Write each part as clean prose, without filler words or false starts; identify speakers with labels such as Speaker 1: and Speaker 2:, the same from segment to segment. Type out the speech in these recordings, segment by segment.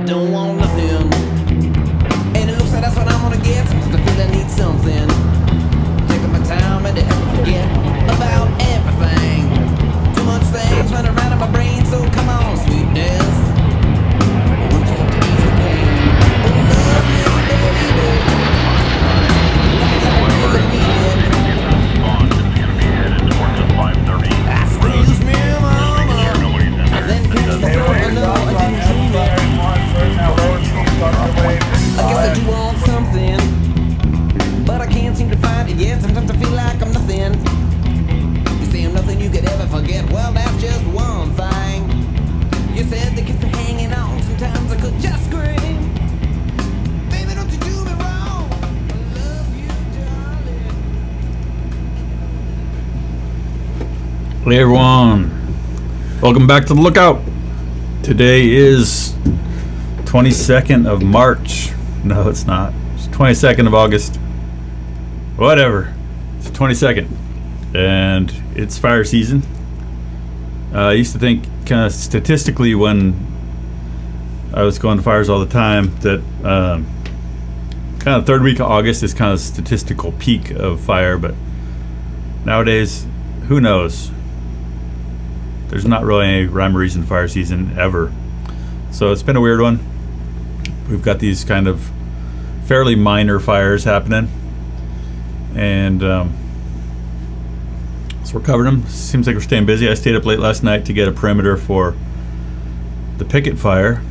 Speaker 1: I don't want nothing. And it looks like that's what I'm gonna get. Sometimes I feel I need something. Taking my time and to help me forget about everything. Too much things running around in my brain, so come on, sweetness. Won't you help to ease the pain? Oh, love me, baby. Let me really mean it. Excuse me, mama. And then comes the I know I didn't dream it. I guess I do want something, but I can't seem to find it yet. Sometimes I feel like I'm nothing. You say I'm nothing you could ever forget. Well, that's just one thing. You said they keep me hanging on. Sometimes I could just scream. Baby, don't you do me wrong. I love you, darling.
Speaker 2: Hey everyone, welcome back to the Lookout. Today is 22nd of March. No, it's not. It's 22nd of August. Whatever. It's the 22nd. And it's fire season. I used to think kind of statistically when I was going to fires all the time that kind of third week of August is kind of statistical peak of fire, but nowadays, who knows? There's not really any rhyme or reason to fire season ever. So it's been a weird one. We've got these kind of fairly minor fires happening. And so we're covering them. Seems like we're staying busy. I stayed up late last night to get a perimeter for the Pickett Fire.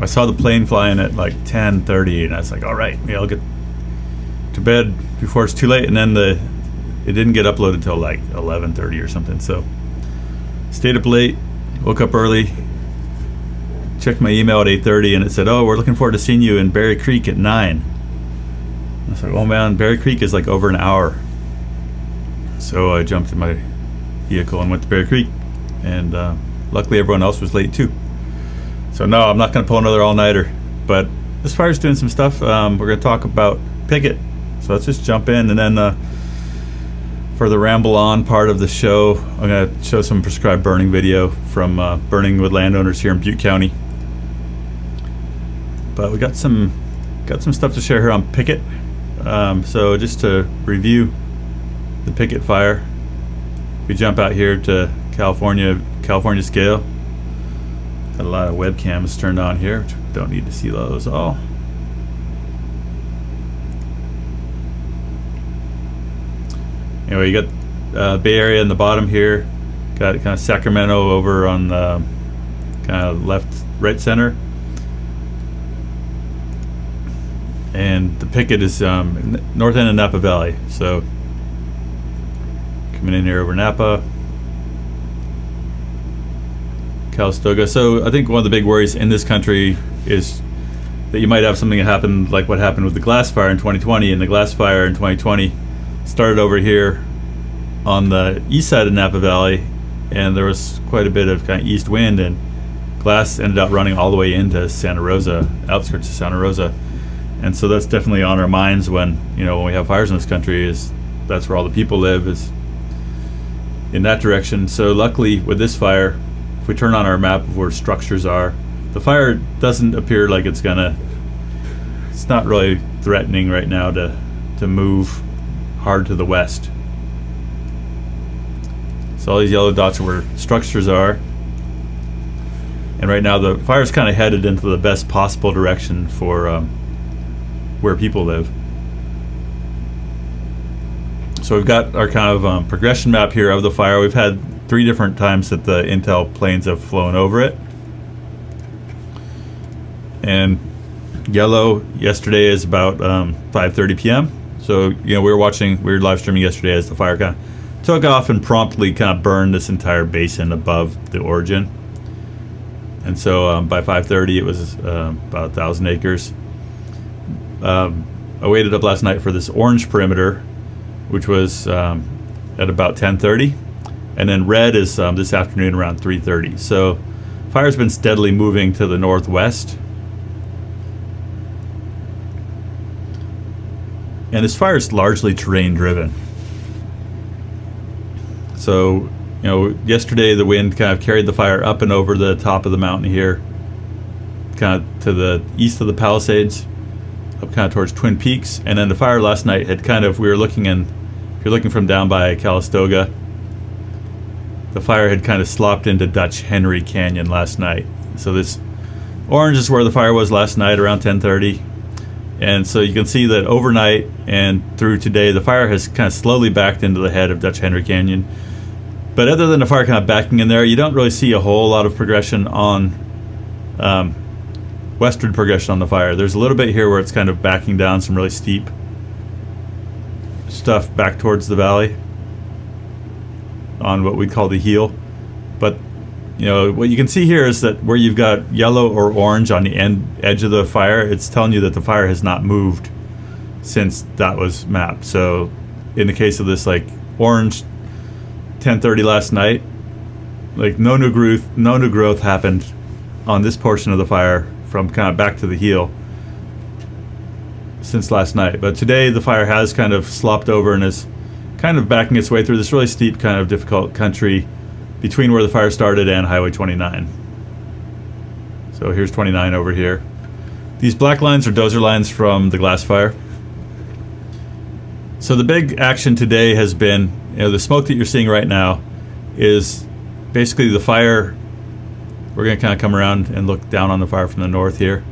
Speaker 2: I saw the plane flying at like 10:30 and I was like, all right, maybe I'll get to bed before it's too late. And then it didn't get uploaded till like 11:30 or something. So stayed up late, woke up early, checked my email at 8:30 and it said, oh, we're looking forward to seeing you in Berry Creek at 9. I was like, oh man, Berry Creek is like over an hour. So I jumped in my vehicle and went to Berry Creek, and luckily everyone else was late too. So no, I'm not going to pull another all-nighter, but this fire's doing some stuff. We're going to talk about Pickett, so let's just jump in, and then for the ramble on part of the show, I'm going to show some prescribed burning video from burning with landowners here in Butte County. But we got some stuff to share here on Pickett. So just to review the Pickett Fire, we jump out here to California scale. Got a lot of webcams turned on here, which don't need to see those all. Anyway, you got Bay Area in the bottom here. Got kind of Sacramento over on the kind of right center. And the Pickett is north end of Napa Valley. So coming in here over Napa, Calistoga. So I think one of the big worries in this country is that you might have something that happened like what happened with the glass fire in 2020. And the glass fire in 2020 started over here on the east side of Napa Valley, and there was quite a bit of kind of east wind, and glass ended up running all the way into Santa Rosa, outskirts of Santa Rosa. And so that's definitely on our minds when we have fires in this country, is that's where all the people live, is in that direction. So luckily with this fire, if we turn on our map of where structures are, the fire doesn't appear like it's not really threatening right now to move hard to the west. So all these yellow dots are where structures are. And right now the fire's kind of headed into the best possible direction for where people live. So we've got our kind of progression map here of the fire. We've had 3 different times that the intel planes have flown over it. And yellow yesterday is about 5:30 p.m. So we were live streaming yesterday as the fire kind of took off and promptly kind of burned this entire basin above the origin. And so by 5:30 it was about 1,000 acres. I waited up last night for this orange perimeter, which was at about 10:30, and then red is this afternoon around 3:30. So fire's been steadily moving to the northwest, and this fire is largely terrain driven. So yesterday the wind kind of carried the fire up and over the top of the mountain here, kind of to the east of the Palisades, up kind of towards Twin Peaks. And then the fire last night had kind of, we were looking in, if you're looking from down by Calistoga, the fire had kind of slopped into Dutch Henry Canyon last night. So this orange is where the fire was last night around 10:30. And so you can see that overnight and through today, the fire has kind of slowly backed into the head of Dutch Henry Canyon. But other than the fire kind of backing in there, you don't really see a whole lot of progression on westward progression on the fire. There's a little bit here where it's kind of backing down some really steep stuff back towards the valley on what we call the heel. But you know, what you can see here is that where you've got yellow or orange on the edge of the fire, it's telling you that the fire has not moved since that was mapped. So in the case of this like orange 10:30 last night, like no new growth happened on this portion of the fire from kind of back to the heel since last night. But today the fire has kind of slopped over and is kind of backing its way through this really steep kind of difficult country between where the fire started and Highway 29. So here's 29 over here. These black lines are dozer lines from the glass fire. So the big action today has been, you know, the smoke that you're seeing right now is basically the fire. We're going to kind of come around and look down on the fire from the north here.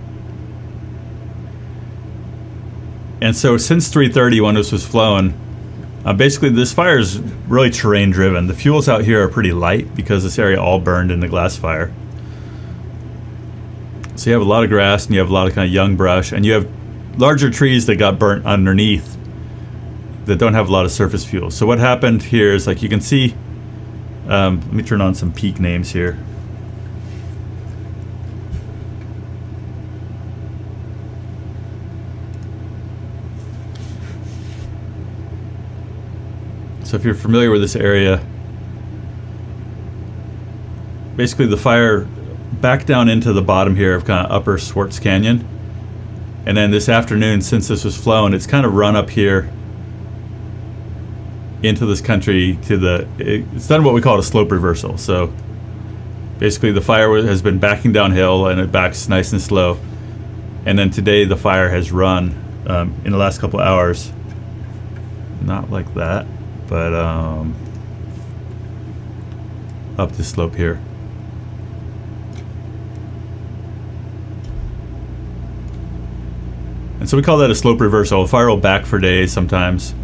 Speaker 2: And so since 3:30 when this was flowing, basically this fire is really terrain driven. The fuels out here are pretty light because this area all burned in the glass fire. So you have a lot of grass and you have a lot of kind of young brush and you have larger trees that got burnt underneath that don't have a lot of surface fuel. So what happened here is, like you can see, let me turn on some peak names here. So if you're familiar with this area, basically the fire backed down into the bottom here of kind of Upper Swartz Canyon. And then this afternoon, since this was flowing, it's kind of run up here into this country to the, it's done what we call a slope reversal. So basically the fire has been backing downhill and it backs nice and slow. And then today the fire has run in the last couple hours, not like that, but up this slope here. And so we call that a slope reversal. The fire will back for days sometimes,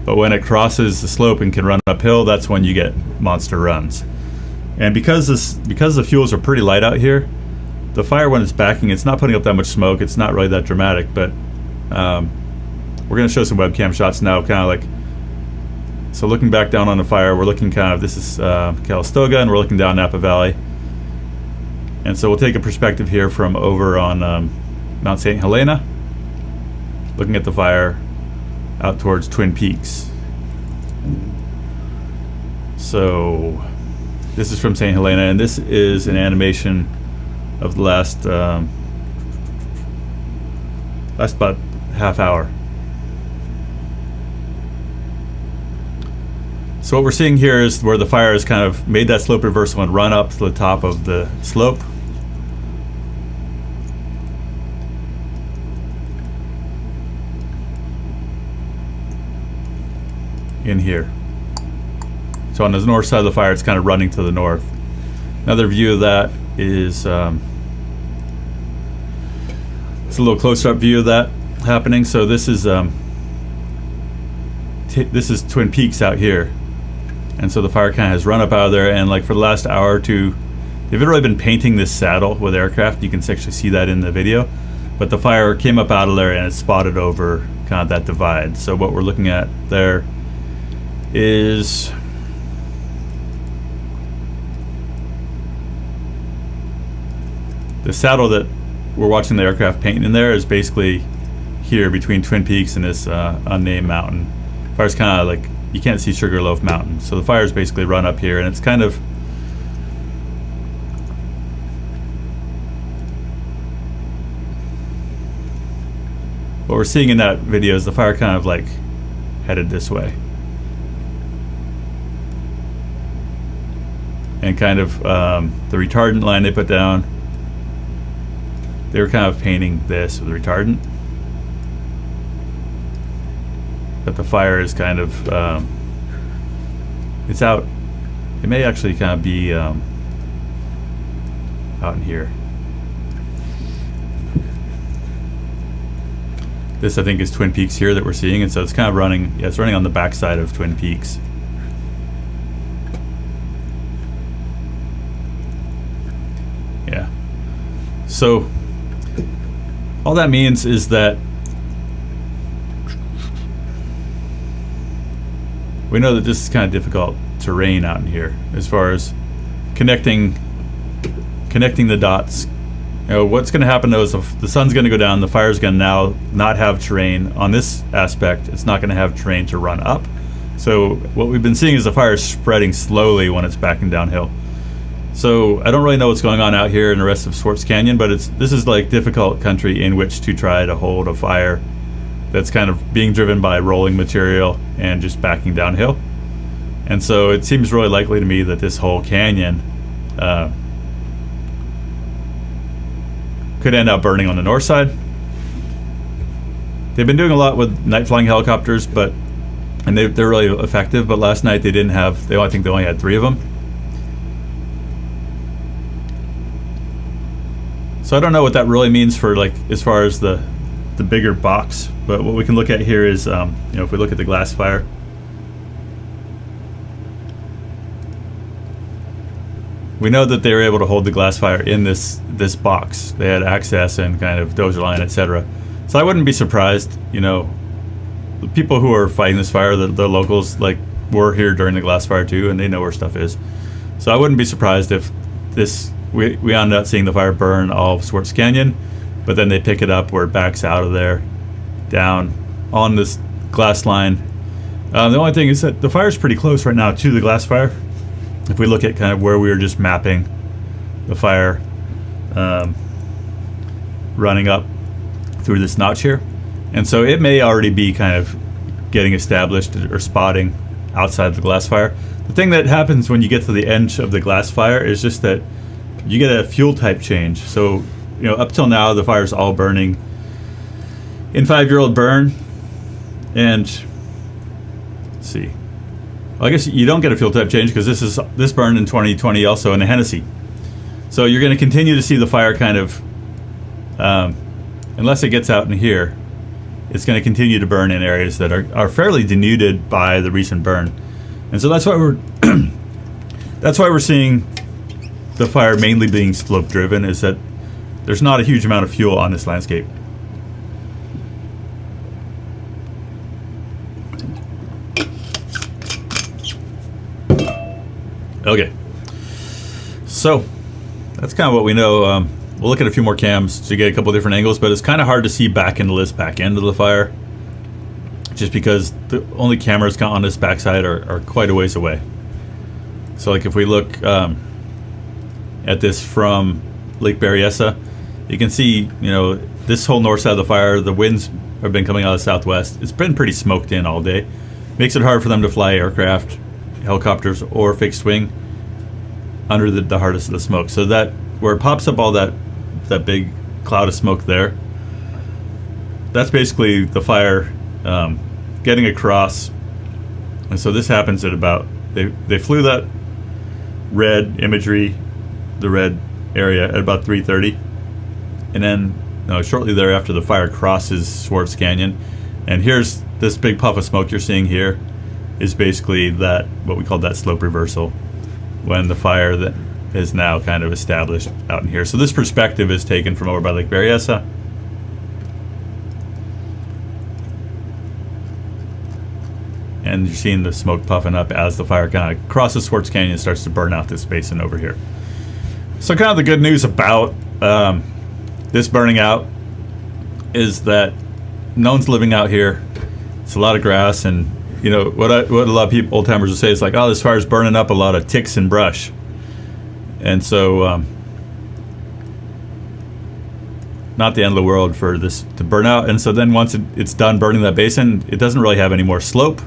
Speaker 2: but when it crosses the slope and can run uphill, that's when you get monster runs. And because the fuels are pretty light out here, the fire, when it's backing, it's not putting up that much smoke. It's not really that dramatic, but we're going to show some webcam shots now, kind of like, so looking back down on the fire, we're looking kind of, this is Calistoga, and we're looking down Napa Valley. And so we'll take a perspective here from over on Mount St. Helena, looking at the fire out towards Twin Peaks. So this is from St. Helena, and this is an animation of the last about half hour. So what we're seeing here is where the fire has kind of made that slope reversal and run up to the top of the slope. In here. So on the north side of the fire, it's kind of running to the north. Another view of that is it's a little closer up view of that happening. So this is Twin Peaks out here. And so the fire kind of has run up out of there, and like for the last hour or two, they've really been painting this saddle with aircraft. You can actually see that in the video. But the fire came up out of there and it spotted over kind of that divide. So what we're looking at there is the saddle that we're watching the aircraft painting in there is basically here between Twin Peaks and this unnamed mountain. Fire's kind of like, you can't see Sugarloaf Mountain. So the fire's basically run up here, and it's kind of, what we're seeing in that video is the fire kind of like headed this way. And kind of the retardant line they put down they were kind of painting this with retardant. But the fire is kind of, it's out. It may actually kind of be out in here. This, I think, is Twin Peaks here that we're seeing, and so it's kind of running, yeah, it's running on the backside of Twin Peaks. Yeah. So, all that means is that we know that this is kind of difficult terrain out in here as far as connecting the dots. You know, what's going to happen though is if the sun's going to go down, the fire's going to now not have terrain on this aspect. It's not going to have terrain to run up. So what we've been seeing is the fire spreading slowly when it's backing downhill. So I don't really know what's going on out here in the rest of Swartz Canyon, but this is like difficult country in which to try to hold a fire that's kind of being driven by rolling material and just backing downhill. And so it seems really likely to me that this whole canyon could end up burning on the north side. They've been doing a lot with night flying helicopters, and they're really effective, but last night they didn't have, I think they only had 3 of them. So I don't know what that really means for, like, as far as the bigger box, but what we can look at here is, if we look at the glass fire, we know that they were able to hold the glass fire in this box. They had access and kind of dozer line, etc. So I wouldn't be surprised, the people who are fighting this fire, the locals, like, were here during the glass fire too, and they know where stuff is. So I wouldn't be surprised if we ended up seeing the fire burn all of Swartz Canyon, but then they pick it up where it backs out of there, down on this glass line. The only thing is that the fire's pretty close right now to the glass fire. If we look at kind of where we were just mapping the fire running up through this notch here. And so it may already be kind of getting established or spotting outside the glass fire. The thing that happens when you get to the edge of the glass fire is just that you get a fuel type change. So, up till now, the fire's all burning in 5-year-old burn. And let's see. Well, I guess you don't get a fuel type change because this burned in 2020 also in a Hennessy. So you're going to continue to see the fire kind of, unless it gets out in here, it's going to continue to burn in areas that are fairly denuded by the recent burn. And so that's why we're seeing the fire mainly being slope driven, is that there's not a huge amount of fuel on this landscape. Okay, so that's kind of what we know. We'll look at a few more cams to get a couple different angles, but it's kind of hard to see back into this back end of the fire, just because the only cameras on this backside are quite a ways away. So, like, if we look at this from Lake Berryessa, you can see, this whole north side of the fire, the winds have been coming out of the southwest. It's been pretty smoked in all day. Makes it hard for them to fly aircraft, helicopters, or fixed wing under the hardest of the smoke. So that where it pops up all that big cloud of smoke there, that's basically the fire getting across. And so this happens at about, they flew that red imagery, the red area, at about 3:30, and then shortly thereafter the fire crosses Swartz Canyon, and here's this big puff of smoke you're seeing here is basically that, what we call that slope reversal, when the fire that is now kind of established out in here. So this perspective is taken from over by Lake Berryessa. And you're seeing the smoke puffing up as the fire kind of crosses Swartz Canyon and starts to burn out this basin over here. So kind of the good news about this burning out is that no one's living out here. It's a lot of grass, and what a lot of people, old timers, will say is like, oh, this fire's burning up a lot of ticks and brush. And so not the end of the world for this to burn out. And so then once it's done burning that basin, it doesn't really have any more slope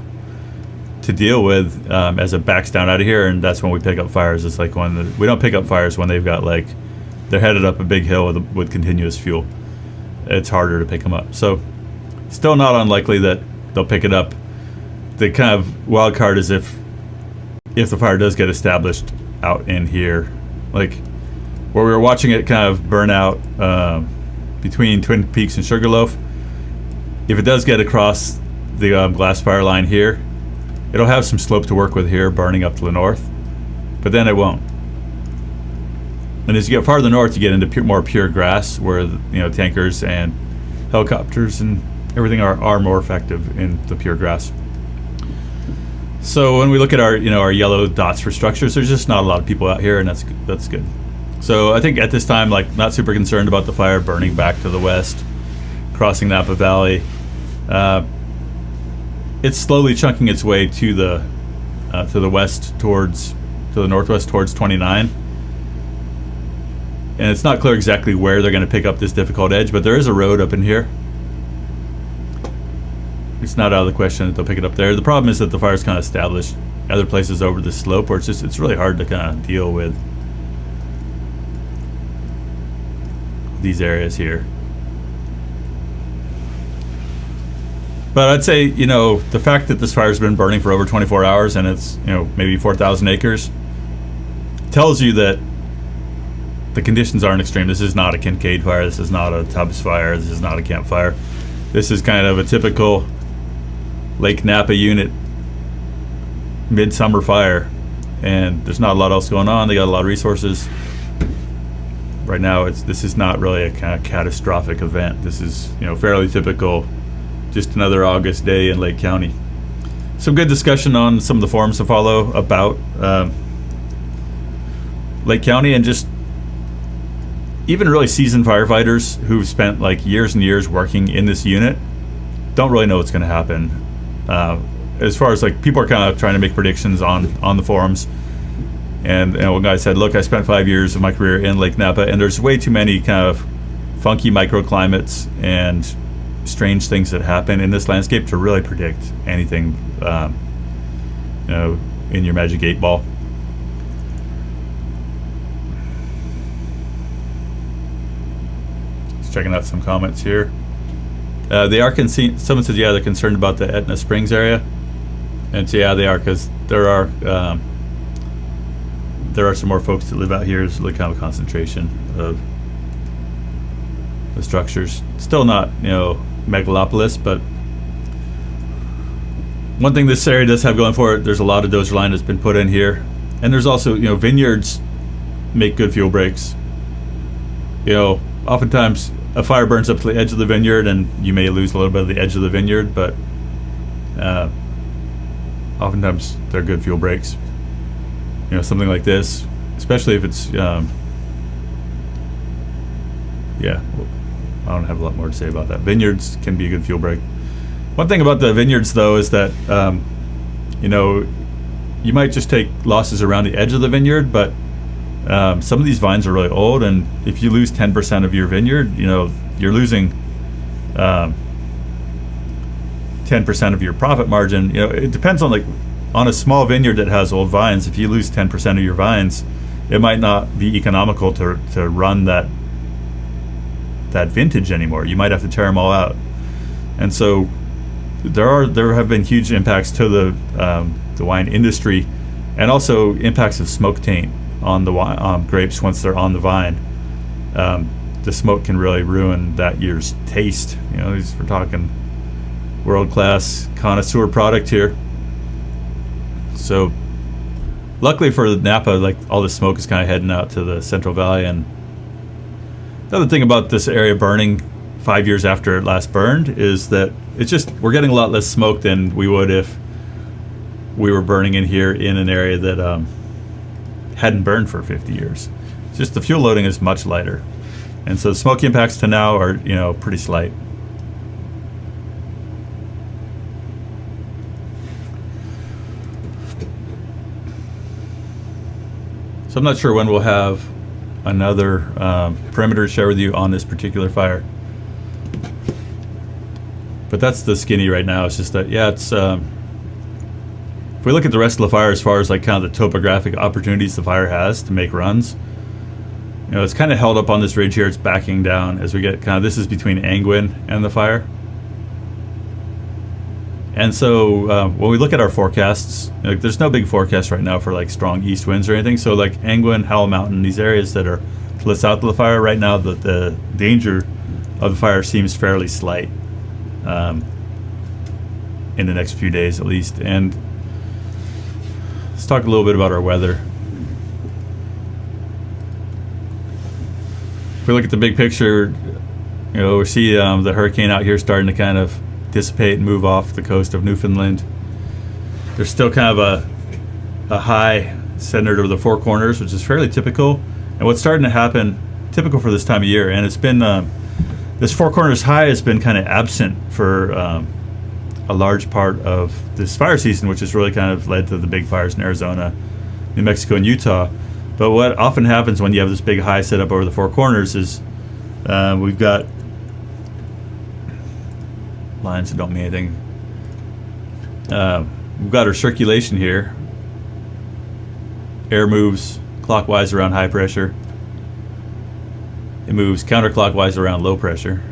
Speaker 2: to deal with as it backs down out of here, and that's when we pick up fires. It's like when we don't pick up fires when they've got like they're headed up a big hill with continuous fuel. It's harder to pick them up. So still not unlikely that they'll pick it up. The kind of wild card is if the fire does get established out in here, like where we were watching it kind of burn out between Twin Peaks and Sugarloaf. If it does get across the glass fire line here, it'll have some slope to work with here, burning up to the north, but then it won't. And as you get farther north, you get into more pure grass, where tankers and helicopters and everything are more effective in the pure grass. So when we look at our yellow dots for structures, there's just not a lot of people out here, and that's good. So I think at this time, like, not super concerned about the fire burning back to the west, crossing Napa Valley. It's slowly chunking its way to the west to the northwest towards 29. And it's not clear exactly where they're going to pick up this difficult edge, but there is a road up in here. It's not out of the question that they'll pick it up there. The problem is that the fire's kind of established other places over the slope, where it's really hard to kind of deal with these areas here. But I'd say, the fact that this fire's been burning for over 24 hours and it's, maybe 4,000 acres tells you that the conditions aren't extreme. This is not a Kincaid fire. This is not a Tubbs fire. This is not a campfire. This is kind of a typical Lake Napa unit midsummer fire, and there's not a lot else going on. They got a lot of resources. Right now, this is not really a kind of catastrophic event. This is, fairly typical, just another August day in Lake County. Some good discussion on some of the forums to follow about Lake County, and just even really seasoned firefighters who've spent like years and years working in this unit don't really know what's going to happen. As far as like, people are kind of trying to make predictions on the forums. And one guy said, look, I spent 5 years of my career in Lake Napa, and there's way too many kind of funky microclimates and strange things that happen in this landscape to really predict anything, in your magic 8-ball. Just checking out some comments here. Someone says, yeah, they're concerned about the Etna Springs area. And so, yeah, they are, because there are some more folks that live out here. It's really kind of a concentration of the structures. Still not, megalopolis, but one thing this area does have going for it, there's a lot of dozer line that's been put in here. And there's also, vineyards make good fuel breaks. Oftentimes a fire burns up to the edge of the vineyard and you may lose a little bit of the edge of the vineyard, but oftentimes they're good fuel breaks. Something like this, especially if it's, I don't have a lot more to say about that. Vineyards can be a good fuel break. One thing about the vineyards, though, is that, you might just take losses around the edge of the vineyard, but some of these vines are really old, and if you lose 10% of your vineyard, you're losing 10% of your profit margin. It depends on on a small vineyard that has old vines. If you lose 10% of your vines, it might not be economical to run that vintage anymore. You might have to tear them all out, and so there have been huge impacts to the wine industry, and also impacts of smoke taint on the grapes once they're on the vine. The smoke can really ruin that year's taste. We're talking world-class connoisseur product here. So luckily for Napa, all the smoke is kind of heading out to the Central Valley. And the other thing about this area burning 5 years after it last burned is that we're getting a lot less smoke than we would if we were burning in here in an area that hadn't burned for 50 years. It's just the fuel loading is much lighter. And so the smoke impacts to now are, pretty slight. So I'm not sure when we'll have another perimeter to share with you on this particular fire. But that's the skinny right now. It's just that, it's... if we look at the rest of the fire as far as kind of the topographic opportunities the fire has to make runs, it's kind of held up on this ridge here. It's backing down as we get kind of, this is between Angwin and the fire. And so when we look at our forecasts, like, there's no big forecast right now for like strong east winds or anything. So like Angwin, Howell Mountain, these areas that are to the south of the fire right now, the danger of the fire seems fairly slight in the next few days at least. And let's talk a little bit about our weather. If we look at the big picture, we see the hurricane out here starting to kind of dissipate and move off the coast of Newfoundland. There's still kind of a high centered over the Four Corners, which is fairly typical. And what's starting to happen, typical for this time of year, and it's been this Four Corners high has been kind of absent for a large part of this fire season, which has really kind of led to the big fires in Arizona, New Mexico, and Utah. But what often happens when you have this big high set up over the Four Corners is we've got lines that don't mean anything. We've got our circulation here. Air moves clockwise around high pressure. It moves counterclockwise around low pressure.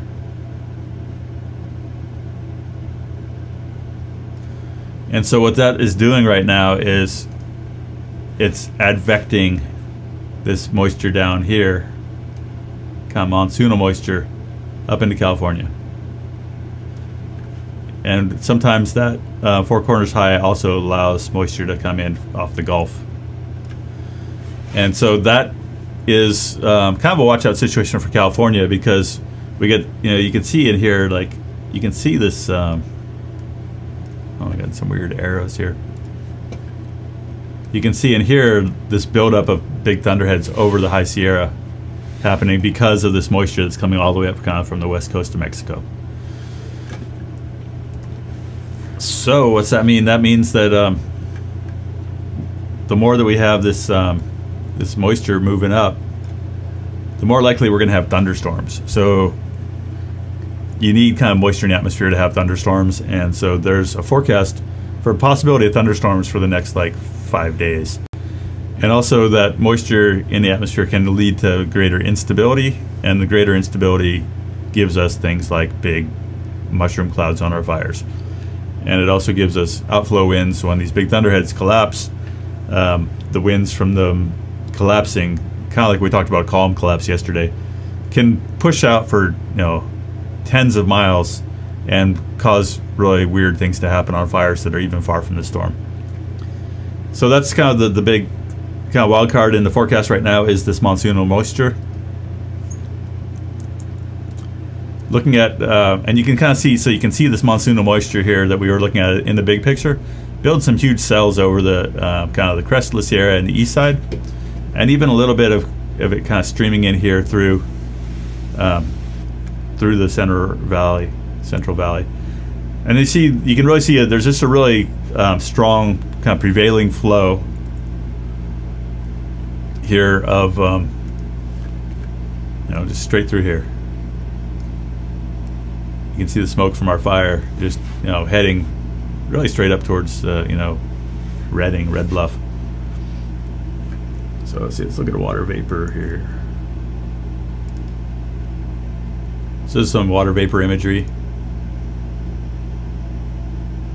Speaker 2: And so what that is doing right now is it's advecting this moisture down here, kind of monsoonal moisture, up into California. And sometimes that Four Corners high also allows moisture to come in off the Gulf. And so that is kind of a watch-out situation for California, because we get, you can see in here, like, you can see this, oh, I got some weird arrows here. You can see in here this buildup of big thunderheads over the High Sierra happening because of this moisture that's coming all the way up kind of from the west coast of Mexico. So what's that mean? That means that the more that we have this this moisture moving up, the more likely we're going to have thunderstorms. So you need kind of moisture in the atmosphere to have thunderstorms, and so there's a forecast for a possibility of thunderstorms for the next like 5 days. And also that moisture in the atmosphere can lead to greater instability, and the greater instability gives us things like big mushroom clouds on our fires. And it also gives us outflow winds. So when these big thunderheads collapse, the winds from them collapsing, kind of like we talked about column collapse yesterday, can push out for tens of miles and cause really weird things to happen on fires that are even far from the storm. So that's kind of the big kind of wild card in the forecast right now, is this monsoonal moisture. Looking at, and you can kind of see, so you can see this monsoonal moisture here that we were looking at in the big picture, build some huge cells over the kind of the crest of the Sierra and the east side, and even a little bit of it kind of streaming in here through the Central Valley. And you can really see there's just a really strong kind of prevailing flow here of just straight through here. You can see the smoke from our fire just heading really straight up towards Redding, Red Bluff. So let's look at the water vapor here. So this is some water vapor imagery,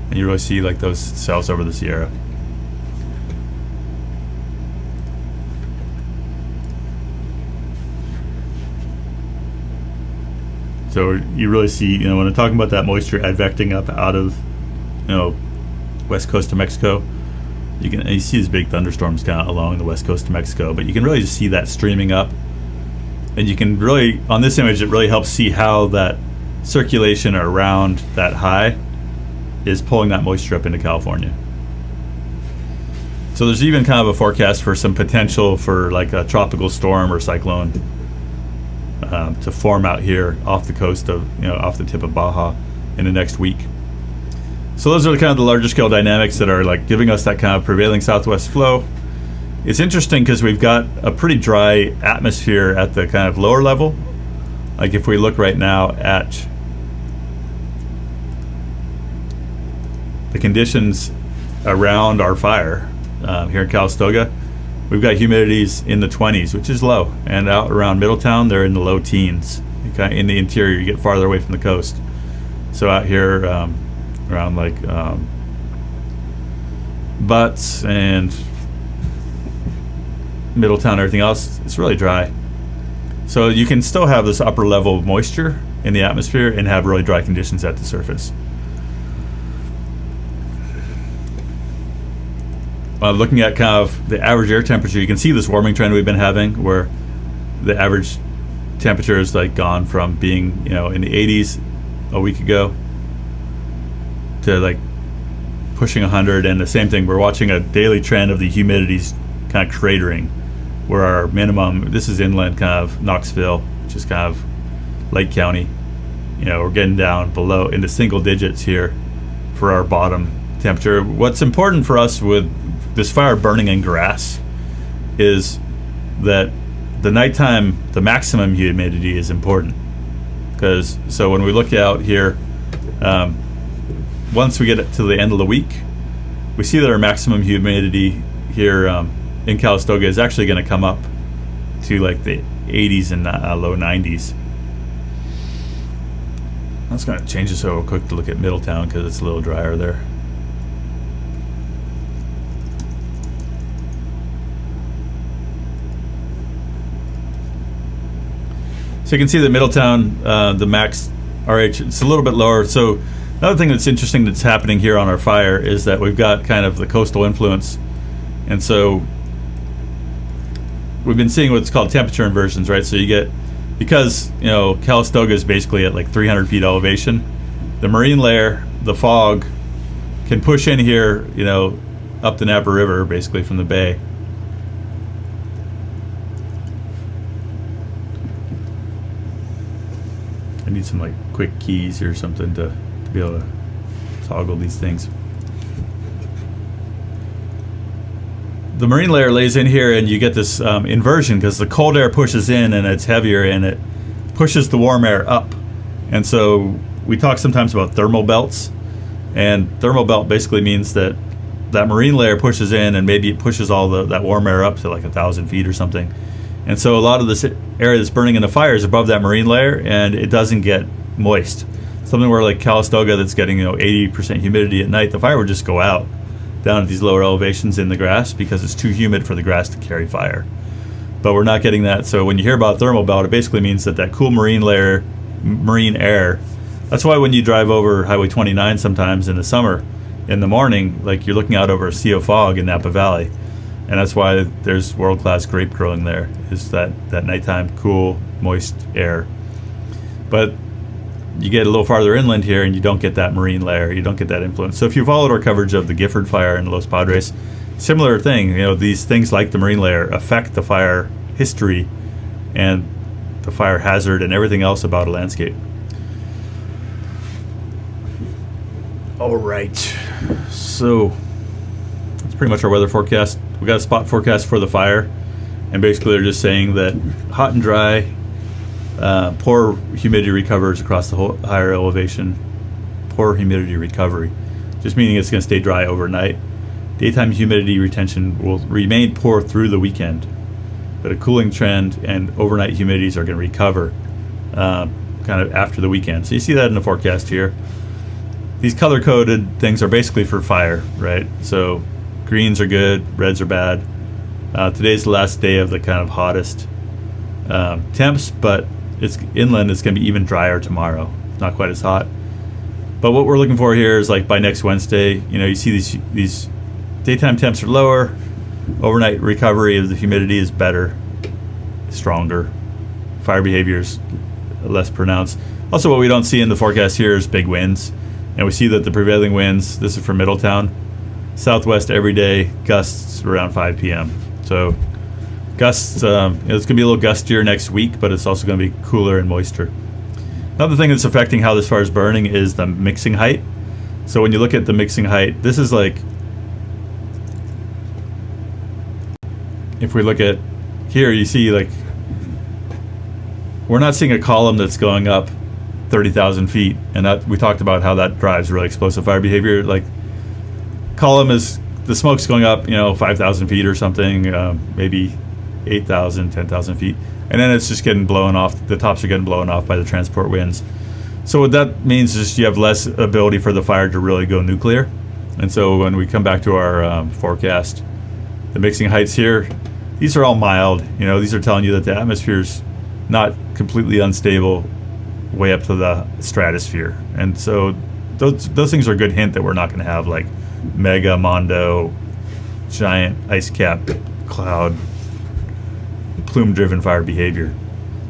Speaker 2: and you really see like those cells over the Sierra. So you really see, when I'm talking about that moisture advecting up out of, west coast of Mexico, you see these big thunderstorms kind of along the west coast of Mexico, but you can really just see that streaming up. And you can really, on this image, it really helps see how that circulation around that high is pulling that moisture up into California. So there's even kind of a forecast for some potential for like a tropical storm or cyclone to form out here off the coast of, off the tip of Baja in the next week. So those are kind of the larger scale dynamics that are like giving us that kind of prevailing southwest flow. It's interesting because we've got a pretty dry atmosphere at the kind of lower level. Like if we look right now at the conditions around our fire here in Calistoga, we've got humidities in the 20s, which is low, and out around Middletown they're in the low teens. In the interior, you get farther away from the coast. So out here around like Butts and Middletown and everything else, it's really dry. So you can still have this upper level of moisture in the atmosphere and have really dry conditions at the surface. Looking at kind of the average air temperature, you can see this warming trend we've been having, where the average temperature is like gone from being, you know, in the 80s a week ago to like pushing 100. And the same thing, we're watching a daily trend of the humidities kind of cratering, where our minimum, this is inland kind of Knoxville, which is kind of Lake County, you know, we're getting down below into single digits here for our bottom temperature. What's important for us with this fire burning in grass is that the nighttime, the maximum humidity is important. Because, so when we look out here, once we get to the end of the week, we see that our maximum humidity here in Calistoga is actually going to come up to like the 80s and low 90s. I'm just going to change this over quick to look at Middletown because it's a little drier there. So you can see that Middletown, the max RH, it's a little bit lower. So another thing that's interesting that's happening here on our fire is that we've got kind of the coastal influence. And so we've been seeing what's called temperature inversions, right? So you get, because, you know, Calistoga is basically at like 300 feet elevation, the marine layer, the fog, can push in here, you know, up the Napa River, basically from the bay. I need some like quick keys or something to be able to toggle these things. The marine layer lays in here and you get this inversion because the cold air pushes in and it's heavier and it pushes the warm air up. And so we talk sometimes about thermal belts, and thermal belt basically means that that marine layer pushes in and maybe it pushes all that warm air up to like 1,000 feet or something. And so a lot of this area that's burning in the fire is above that marine layer and it doesn't get moist. Something where like Calistoga that's getting, you know, 80% humidity at night, the fire would just go out down at these lower elevations in the grass because it's too humid for the grass to carry fire. But we're not getting that. So when you hear about thermal belt, it basically means that cool marine layer, marine air, that's why when you drive over Highway 29 sometimes in the summer, in the morning, like you're looking out over a sea of fog in Napa Valley. And that's why there's world-class grape growing there, is that nighttime cool, moist air. But you get a little farther inland here and you don't get that marine layer, you don't get that influence. So if you followed our coverage of the Gifford fire in Los Padres, similar thing, you know, these things like the marine layer affect the fire history and the fire hazard and everything else about a landscape. All right, so that's pretty much our weather forecast. We got a spot forecast for the fire, and basically they're just saying that hot and dry, poor humidity recovers across the whole higher elevation. Poor humidity recovery, just meaning it's going to stay dry overnight. Daytime humidity retention will remain poor through the weekend, but a cooling trend and overnight humidities are going to recover kind of after the weekend. So you see that in the forecast here. These color-coded things are basically for fire, right? So greens are good, reds are bad. Today's the last day of the kind of hottest temps, but it's inland. It's going to be even drier tomorrow. It's not quite as hot. But what we're looking for here is like by next Wednesday, you know, you see these daytime temps are lower, overnight recovery of the humidity is better, stronger, fire behavior is less pronounced. Also, what we don't see in the forecast here is big winds, and we see that the prevailing winds, this is for Middletown, southwest every day, gusts around 5 p.m. So gusts, it's going to be a little gustier next week, but it's also going to be cooler and moister. Another thing that's affecting how this fire is burning is the mixing height. So when you look at the mixing height, this is like, if we look at here, you see like, we're not seeing a column that's going up 30,000 feet. And that we talked about how that drives really explosive fire behavior. Like column is the smoke's going up, 5,000 feet or something, maybe 8,000, 10,000 feet, and then it's just getting blown off. The tops are getting blown off by the transport winds. So what that means is you have less ability for the fire to really go nuclear. And so when we come back to our forecast, the mixing heights here, these are all mild. These are telling you that the atmosphere's not completely unstable way up to the stratosphere. And so those things are a good hint that we're not going to have like mega mondo giant ice cap cloud plume driven fire behavior.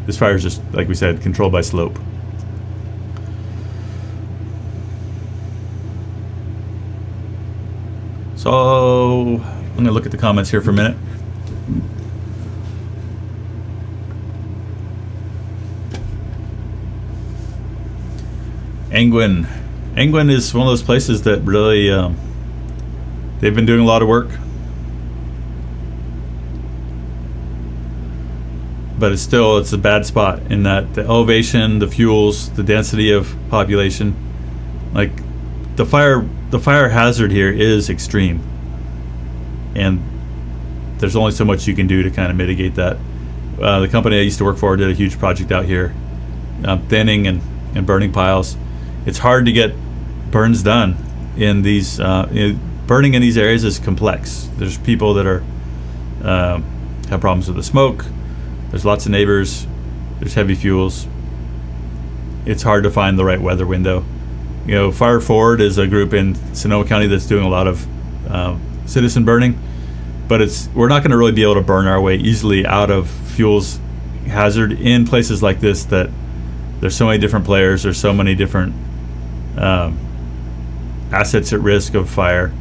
Speaker 2: This fire is just, like we said, controlled by slope. So I'm going to look at the comments here for a minute. Angwin. Angwin is one of those places that really, they've been doing a lot of work. But it's a bad spot in that the elevation, the fuels, the density of population, like the fire hazard here is extreme. And there's only so much you can do to kind of mitigate that. The company I used to work for did a huge project out here, thinning and burning piles. It's hard to get burns done in these. Burning in these areas is complex. There's people that are have problems with the smoke. There's lots of neighbors. There's heavy fuels. It's hard to find the right weather window. Fire Forward is a group in Sonoma County that's doing a lot of citizen burning, but we're not going to really be able to burn our way easily out of fuels hazard in places like this. That there's so many different players. There's so many different assets at risk of fire.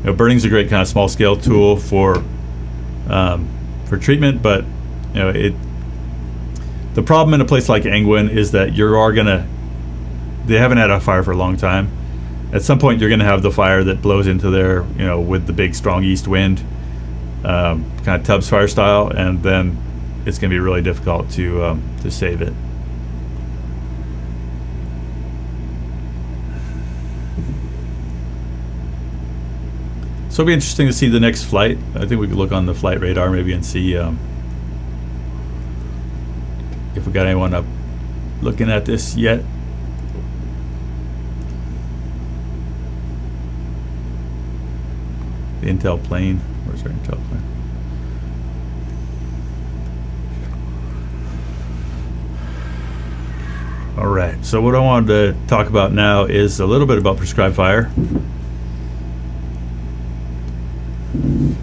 Speaker 2: Burning's a great kind of small scale tool for treatment, but the problem in a place like Angwin is that they haven't had a fire for a long time. At some point you're gonna have the fire that blows into there, with the big strong east wind, kind of Tubbs fire style, and then it's gonna be really difficult to save it. So it'll be interesting to see the next flight. I think we could look on the flight radar maybe and see if we got anyone up looking at this yet. The intel plane. Where's our intel plane? All right. So what I wanted to talk about now is a little bit about prescribed fire. And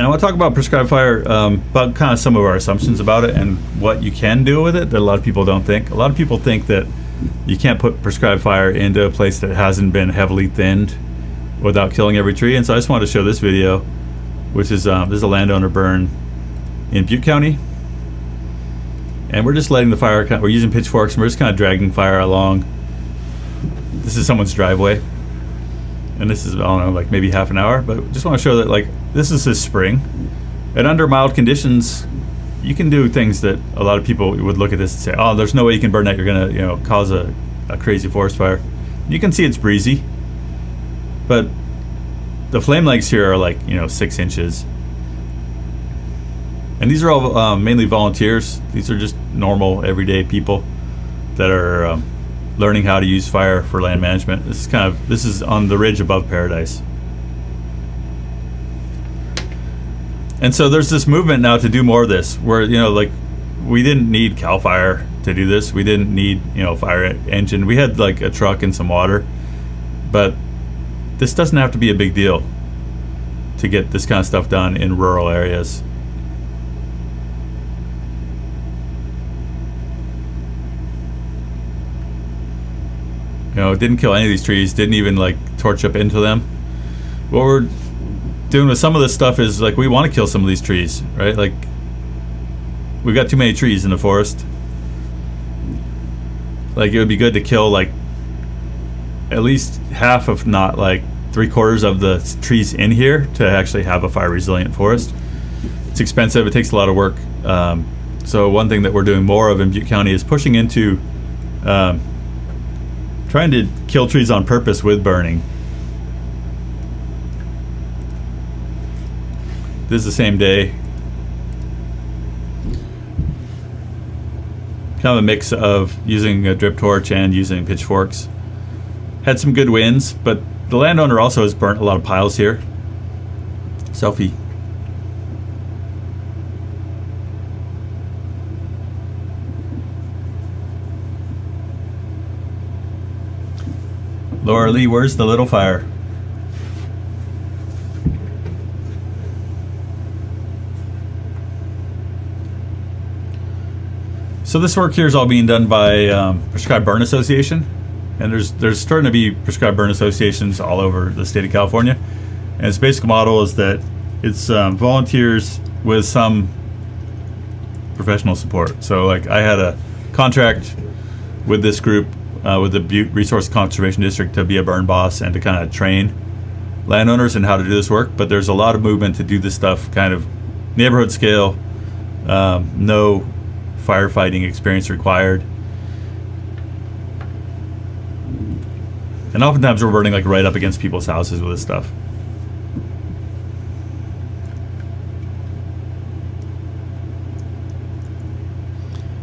Speaker 2: I want to talk about prescribed fire, about kind of some of our assumptions about it and what you can do with it that a lot of people don't think. A lot of people think that you can't put prescribed fire into a place that hasn't been heavily thinned without killing every tree. And so I just wanted to show this video, which is this is a landowner burn in Butte County. And we're just letting the fire, we're using pitchforks and we're just kind of dragging fire along. This is someone's driveway. And this is, I don't know, like maybe half an hour, but just want to show that like this is this spring, and under mild conditions you can do things that a lot of people would look at this and say, oh, there's no way you can burn that, you're gonna cause a crazy forest fire. You can see it's breezy, but the flame lengths here are like 6 inches, and these are all mainly volunteers. These are just normal everyday people that are learning how to use fire for land management. This is on the ridge above Paradise. And so there's this movement now to do more of this, where like we didn't need CAL FIRE to do this. We didn't need fire engine. We had like a truck and some water, but this doesn't have to be a big deal to get this kind of stuff done in rural areas. It didn't kill any of these trees, didn't even like torch up into them. What we're doing with some of this stuff is like we want to kill some of these trees, right? Like we've got too many trees in the forest. Like it would be good to kill like at least half, if not like 3/4 of the trees in here to actually have a fire resilient forest. It's expensive, it takes a lot of work. So one thing that we're doing more of in Butte County is pushing into trying to kill trees on purpose with burning. This is the same day. Kind of a mix of using a drip torch and using pitchforks. Had some good winds, but the landowner also has burnt a lot of piles here. Selfie. Laura Lee, where's the little fire? So this work here is all being done by Prescribed Burn Association, and there's starting to be prescribed burn associations all over the state of California. And its basic model is that it's volunteers with some professional support. So like I had a contract with this group, with the Butte Resource Conservation District, to be a burn boss and to kind of train landowners in how to do this work. But there's a lot of movement to do this stuff kind of neighborhood scale, no firefighting experience required. And oftentimes we're burning like right up against people's houses with this stuff.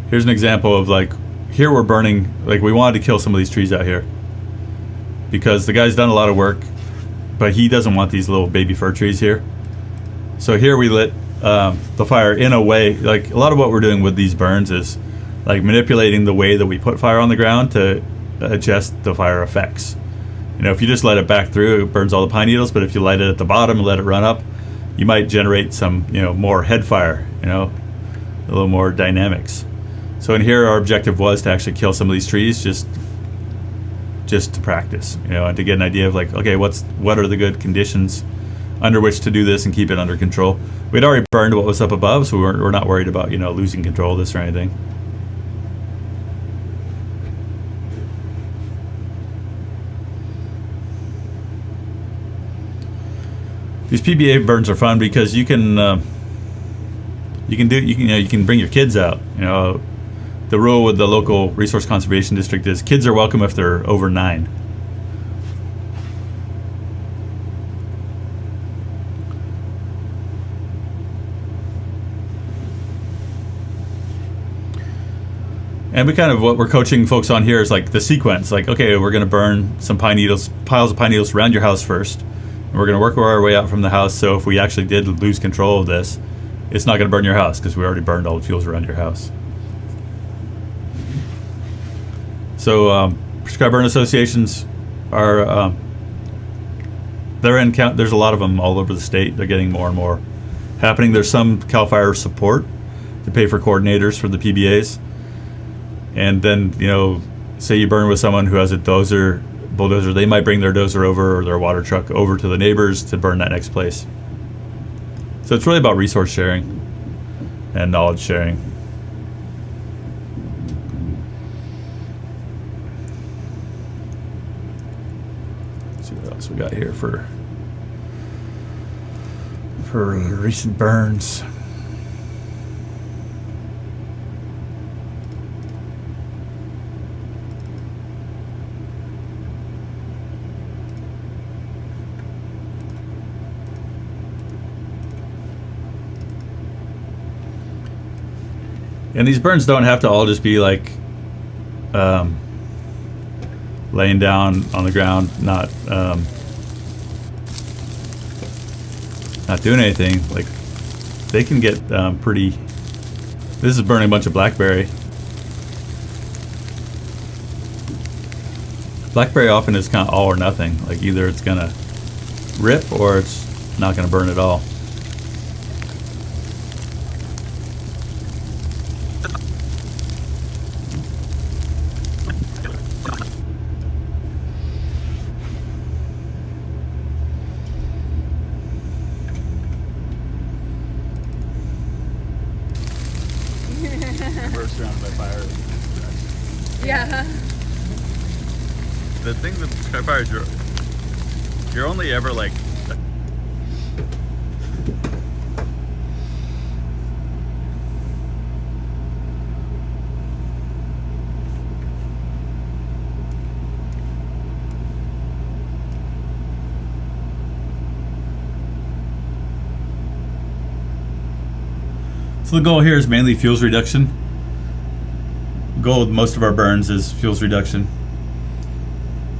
Speaker 2: Here's an example of like, here we're burning, like we wanted to kill some of these trees out here because the guy's done a lot of work, but he doesn't want these little baby fir trees here. So here we lit the fire in a way, like a lot of what we're doing with these burns is like manipulating the way that we put fire on the ground to adjust the fire effects. You know, if you just let it back through, it burns all the pine needles, but if you light it at the bottom and let it run up, you might generate some, you know, more head fire, you know, a little more dynamics. So in here, our objective was to actually kill some of these trees just to practice, you know, and to get an idea of like, okay, what are the good conditions under which to do this and keep it under control. We'd already burned what was up above, so we're not worried about, you know, losing control of this or anything. These PBA burns are fun because you can bring your kids out. You know, the rule with the local resource conservation district is kids are welcome if they're over 9. And we kind of, what we're coaching folks on here is like the sequence. Like, okay, we're going to burn some pine needles, piles of pine needles around your house first. And we're going to work our way out from the house. So if we actually did lose control of this, it's not going to burn your house because we already burned all the fuels around your house. So prescribed burn associations are, they're in count. There's a lot of them all over the state. They're getting more and more happening. There's some CAL FIRE support to pay for coordinators for the PBAs. And then, you know, say you burn with someone who has a bulldozer, they might bring their dozer over or their water truck over to the neighbors to burn that next place. So it's really about resource sharing and knowledge sharing. Let's see what else we got here for recent burns. And these burns don't have to all just be like laying down on the ground, not doing anything. Like they can get pretty. This is burning a bunch of blackberry. Blackberry often is kind of all or nothing. Like either it's gonna rip or it's not gonna burn at all. We're surrounded by fire.
Speaker 3: Yeah.
Speaker 2: The thing with sky fire is you're only ever like So the goal here is mainly fuels reduction. The goal of most of our burns is fuels reduction.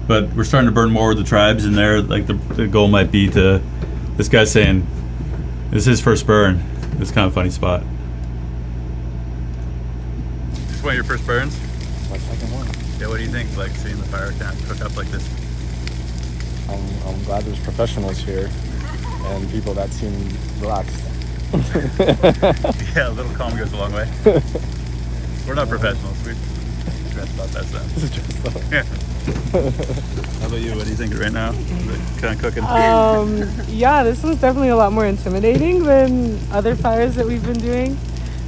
Speaker 2: But we're starting to burn more with the tribes, and there, like the goal might be to, this guy's saying, this is his first burn. It's kind of a funny spot. This one of your first burns?
Speaker 4: My second one.
Speaker 2: Yeah, what do you think, like seeing the fire kind of cook up like this?
Speaker 4: I'm glad there's professionals here and people that seem relaxed.
Speaker 2: Yeah, a little calm goes a long way. We're not professionals. We dress about that stuff.
Speaker 4: This is just
Speaker 2: Yeah. How about you? What do you think right now? Kind of cooking?
Speaker 3: Yeah, this was definitely a lot more intimidating than other fires that we've been doing.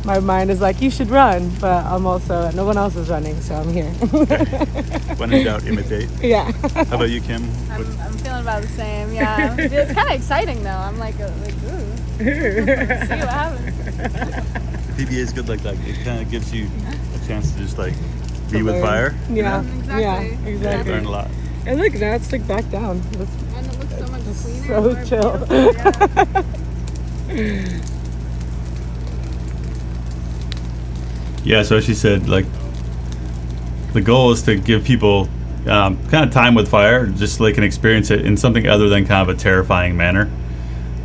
Speaker 3: My mind is like, you should run, but I'm also, no one else is running, so I'm here.
Speaker 2: When in doubt, imitate.
Speaker 3: Yeah.
Speaker 2: How about you, Kim?
Speaker 5: I'm feeling about the same, yeah. It's kind of exciting though. I'm like ooh. See what happens.
Speaker 2: PBA is good like that. It kind of gives you a chance to just like be with fire.
Speaker 3: Yeah.
Speaker 5: Exactly.
Speaker 3: Yeah,
Speaker 2: Yeah,
Speaker 3: exactly.
Speaker 2: learn a lot.
Speaker 3: And look, now it's like back down.
Speaker 5: And it looks so much cleaner.
Speaker 3: So
Speaker 5: more
Speaker 3: chill.
Speaker 5: beautiful, yeah.
Speaker 2: Yeah, so she said, like, the goal is to give people kind of time with fire, just so they can experience it in something other than kind of a terrifying manner.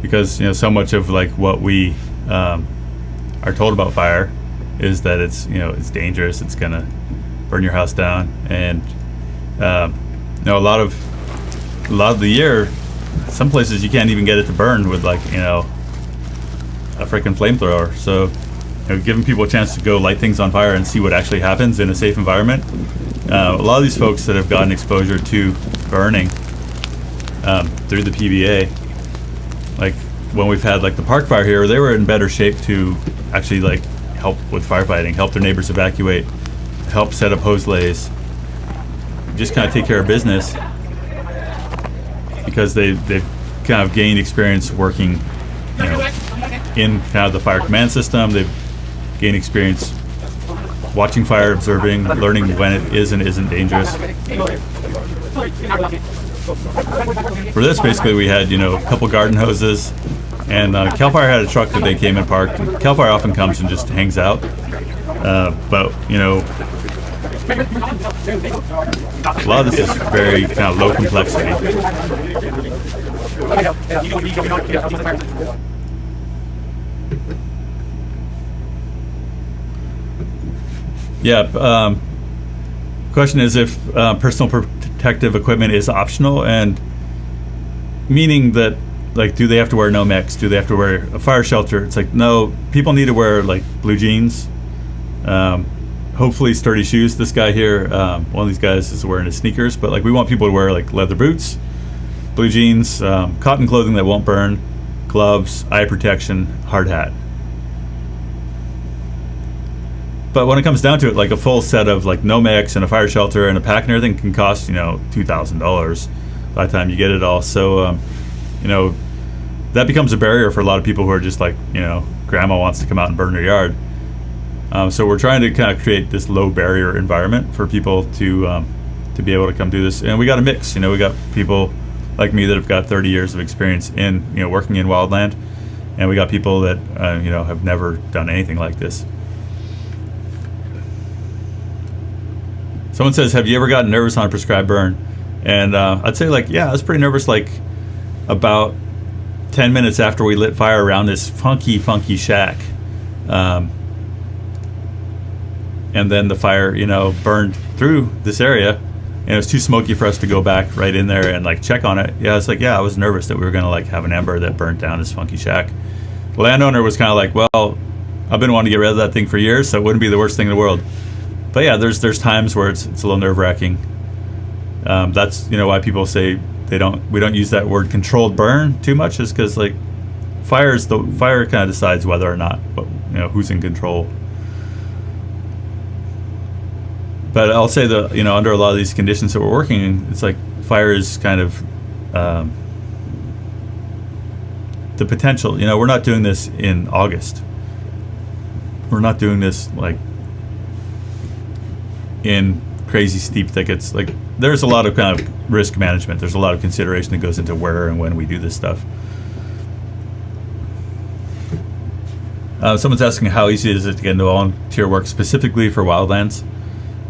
Speaker 2: Because, you know, so much of, like, what we are told about fire is that it's, you know, it's dangerous, it's going to burn your house down. And, you know, a lot of the year, some places you can't even get it to burn with, like, you know, a freaking flamethrower. So, you know, giving people a chance to go light things on fire and see what actually happens in a safe environment. A lot of these folks that have gotten exposure to burning through the PBA, like when we've had like the park fire here, they were in better shape to actually like help with firefighting, help their neighbors evacuate, help set up hose lays, just kind of take care of business because they've kind of gained experience working, you know, in kind of the fire command system. They've gained experience watching fire, observing, learning when it is and isn't dangerous. For this, basically, we had, you know, a couple garden hoses, and Cal Fire had a truck that they came and parked. Cal Fire often comes and just hangs out, but, you know, a lot of this is very kind of low complexity. Yeah. Question is if personal protective equipment is optional, and meaning that, like, do they have to wear Nomex? Do they have to wear a fire shelter? It's like, no, people need to wear like blue jeans, hopefully sturdy shoes. This guy here, one of these guys is wearing his sneakers, but like we want people to wear like leather boots, blue jeans, cotton clothing that won't burn, gloves, eye protection, hard hat. But when it comes down to it, like a full set of like Nomex and a fire shelter and a pack and everything can cost, you know, $2,000 by the time you get it all. So, you know, that becomes a barrier for a lot of people who are just like, you know, grandma wants to come out and burn her yard. So we're trying to kind of create this low barrier environment for people to be able to come do this. And we got a mix, you know, we got people like me that have got 30 years of experience in, you know, working in wildland. And we got people that, you know, have never done anything like this. Someone says, have you ever gotten nervous on a prescribed burn? And I'd say, like, yeah, I was pretty nervous, like, about 10 minutes after we lit fire around this funky shack. And then the fire, you know, burned through this area, and it was too smoky for us to go back right in there and, like, check on it. Yeah, it's like, yeah, I was nervous that we were going to, like, have an ember that burnt down this funky shack. The landowner was kind of like, well, I've been wanting to get rid of that thing for years, so it wouldn't be the worst thing in the world. But yeah, there's times where it's a little nerve-wracking. That's, you know, why people say we don't use that word controlled burn too much, is because, like, fire kind of decides whether or not, you know, who's in control. But I'll say that, you know, under a lot of these conditions that we're working in, it's like fire is kind of the potential. You know, we're not doing this in August. We're not doing this like in crazy steep thickets. Like, there's a lot of kind of risk management. There's a lot of consideration that goes into where and when we do this stuff. Someone's asking how easy is it to get into volunteer work specifically for wildlands.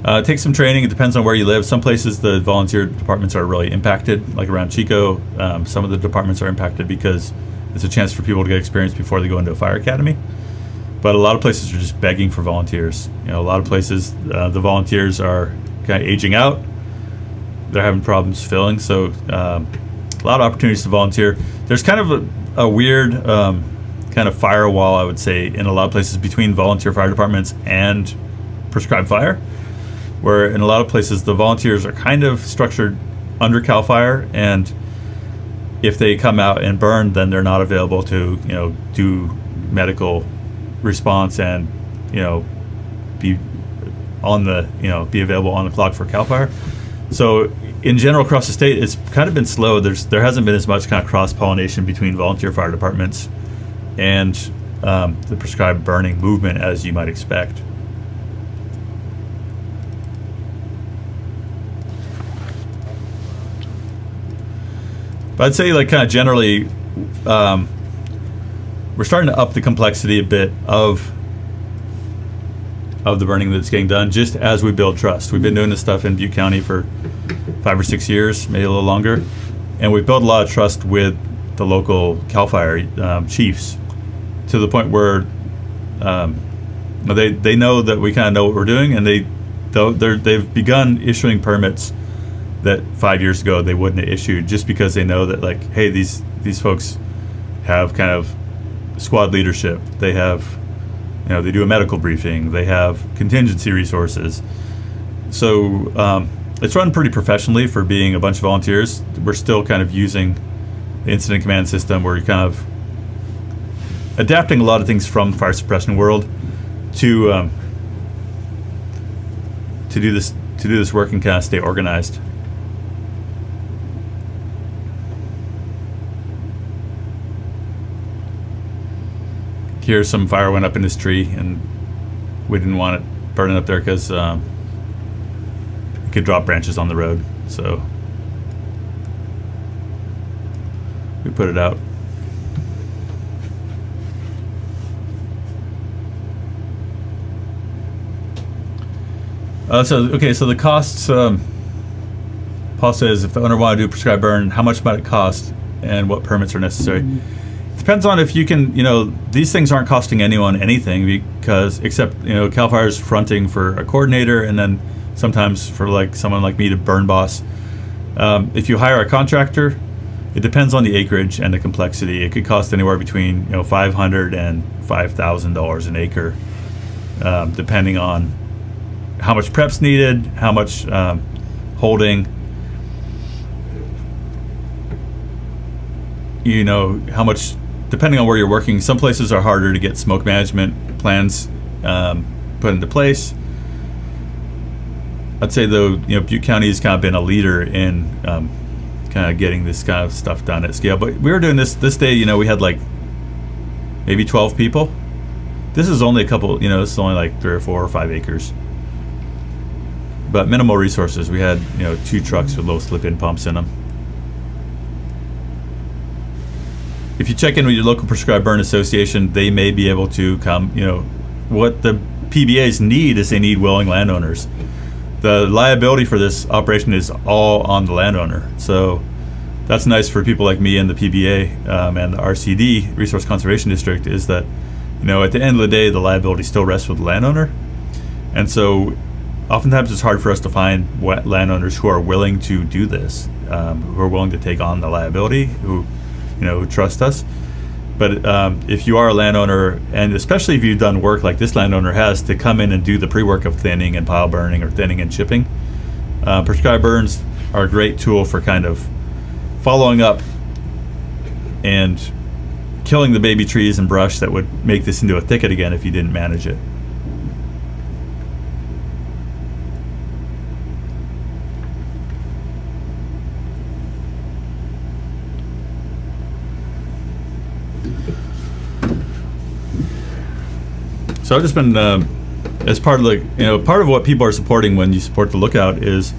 Speaker 2: It takes some training. It depends on where you live. Some places the volunteer departments are really impacted, like around Chico. Some of the departments are impacted because it's a chance for people to get experience before they go into a fire academy. But a lot of places are just begging for volunteers. A lot of places the volunteers are kind of aging out. They're having problems filling, so a lot of opportunities to volunteer. There's kind of a weird kind of firewall, I would say, in a lot of places between volunteer fire departments and prescribed fire, where in a lot of places the volunteers are kind of structured under CAL FIRE, and if they come out and burn, then they're not available to do medical response and be on the be available on the clock for CAL FIRE. So in general across the state, it's kind of been slow. There hasn't been as much kind of cross pollination between volunteer fire departments and the prescribed burning movement as you might expect. But I'd say, like, kind of generally, we're starting to up the complexity a bit of the burning that's getting done, just as we build trust. We've been doing this stuff in Butte County for 5 or 6 years, maybe a little longer, and we've built a lot of trust with the local CAL FIRE chiefs, to the point where they know that we kind of know what we're doing, and they've begun issuing permits that 5 years ago they wouldn't have issued, just because they know that, like, hey, these folks have kind of squad leadership. They have, they do a medical briefing. They have contingency resources. So it's run pretty professionally for being a bunch of volunteers. We're still kind of using the incident command system, where you're kind of adapting a lot of things from the fire suppression world to do this work and kind of stay organized. Here, some fire went up in this tree, and we didn't want it burning up there because it could drop branches on the road. So we put it out. So the costs. Paul says, if the owner wanted to do a prescribed burn, how much might it cost, and what permits are necessary? Depends on if you can, these things aren't costing anyone anything, because except, CAL FIRE's fronting for a coordinator, and then sometimes for like someone like me to burn boss. If you hire a contractor, it depends on the acreage and the complexity. It could cost anywhere between $500 and $5,000 an acre, depending on how much prep's needed, how much holding, how much. Depending on where you're working, some places are harder to get smoke management plans put into place. I'd say, though, Butte County has kind of been a leader in kind of getting this kind of stuff done at scale. But we were doing this day, we had like maybe 12 people. This is only a couple, this is only like 3 or 4 or 5 acres. But minimal resources. We had, 2 trucks with low slip-in pumps in them. If you check in with your local prescribed burn association, they may be able to come. What the PBAs need is they need willing landowners. The liability for this operation is all on the landowner. So that's nice for people like me and the PBA and the RCD, Resource Conservation District, is that, at the end of the day, the liability still rests with the landowner. And so oftentimes it's hard for us to find landowners who are willing to do this, who are willing to take on the liability, who trust us. But if you are a landowner, and especially if you've done work like this landowner has, to come in and do the pre-work of thinning and pile burning or thinning and chipping, prescribed burns are a great tool for kind of following up and killing the baby trees and brush that would make this into a thicket again if you didn't manage it. So I've just been, as part of part of what people are supporting when you support the Lookout is,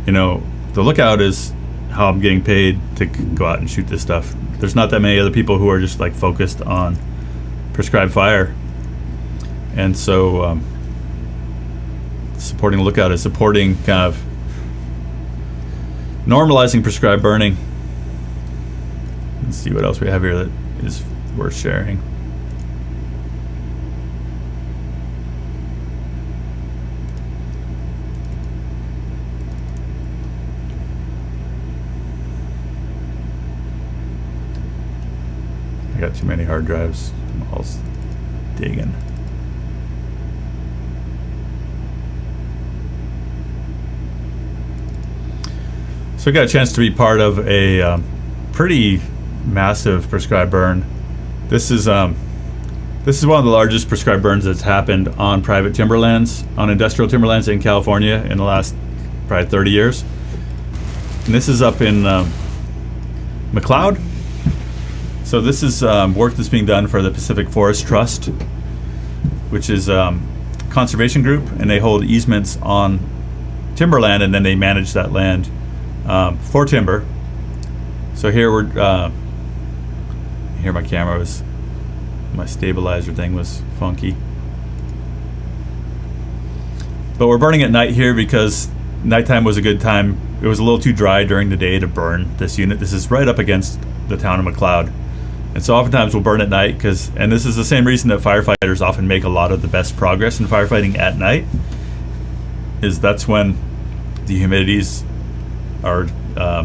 Speaker 2: the Lookout is how I'm getting paid to go out and shoot this stuff. There's not that many other people who are just like focused on prescribed fire. And so supporting the lookout is supporting kind of normalizing prescribed burning. Let's see what else we have here that is worth sharing. I got too many hard drives. I'm all digging. So I got a chance to be part of a pretty massive prescribed burn. This is one of the largest prescribed burns that's happened on private timberlands, on industrial timberlands in California in the last probably 30 years. And this is up in McLeod. So this is work that's being done for the Pacific Forest Trust, which is a conservation group, and they hold easements on timberland, and then they manage that land for timber. So here we're here my stabilizer thing was funky, but we're burning at night here because nighttime was a good time. It was a little too dry during the day to burn this unit. This is right up against the town of McLeod, and so oftentimes we'll burn at night and this is the same reason that firefighters often make a lot of the best progress in firefighting at night, is that's when the humidities are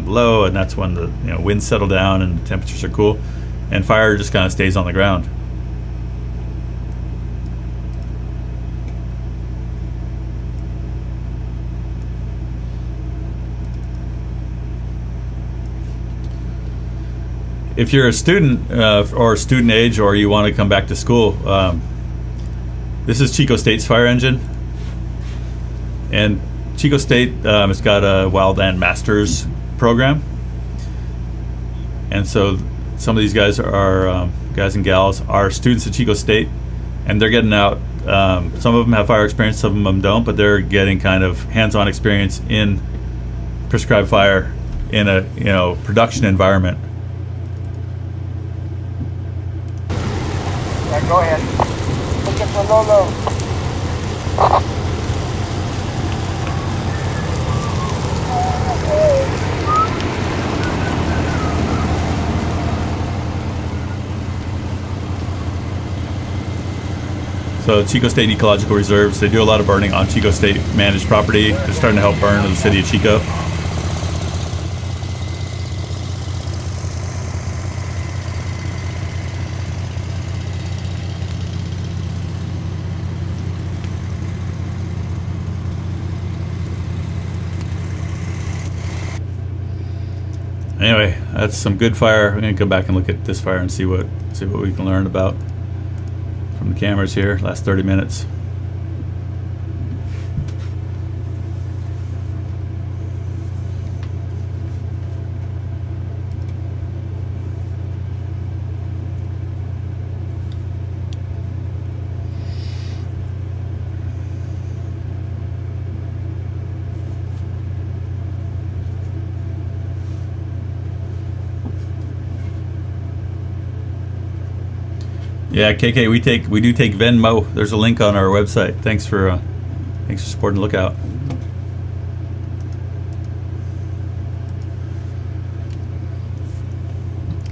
Speaker 2: low, and that's when the winds settle down and the temperatures are cool, and fire just kind of stays on the ground. If you're a student or student age, or you want to come back to school, this is Chico State's fire engine, and Chico State has got a Wildland Masters program, and so some of these guys are guys and gals are students at Chico State, and they're getting out. Some of them have fire experience, some of them don't, but they're getting kind of hands-on experience in prescribed fire in a production environment.
Speaker 6: Yeah, go ahead. Look at the low.
Speaker 2: So Chico State Ecological Reserves, they do a lot of burning on Chico State managed property. They're starting to help burn in the city of Chico. Anyway, that's some good fire. We're gonna go back and look at this fire and see what we can learn about from the cameras here. Last 30 minutes. Yeah, KK, we do take Venmo. There's a link on our website. Thanks for supporting Lookout.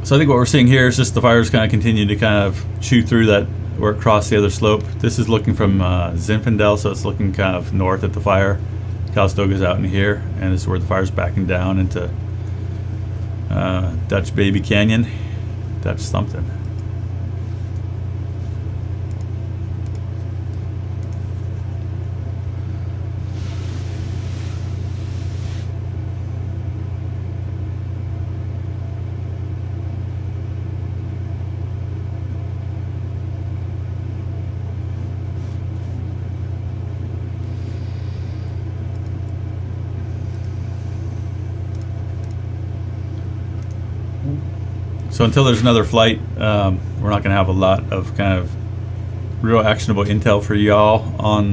Speaker 2: So I think what we're seeing here is just the fires kind of continue to kind of chew through that, or across the other slope. This is looking from Zinfandel, so it's looking kind of north at the fire. Calistoga's out in here, and this is where the fire's backing down into Dutch Baby Canyon. Dutch something. So until there's another flight, we're not going to have a lot of kind of real actionable intel for y'all on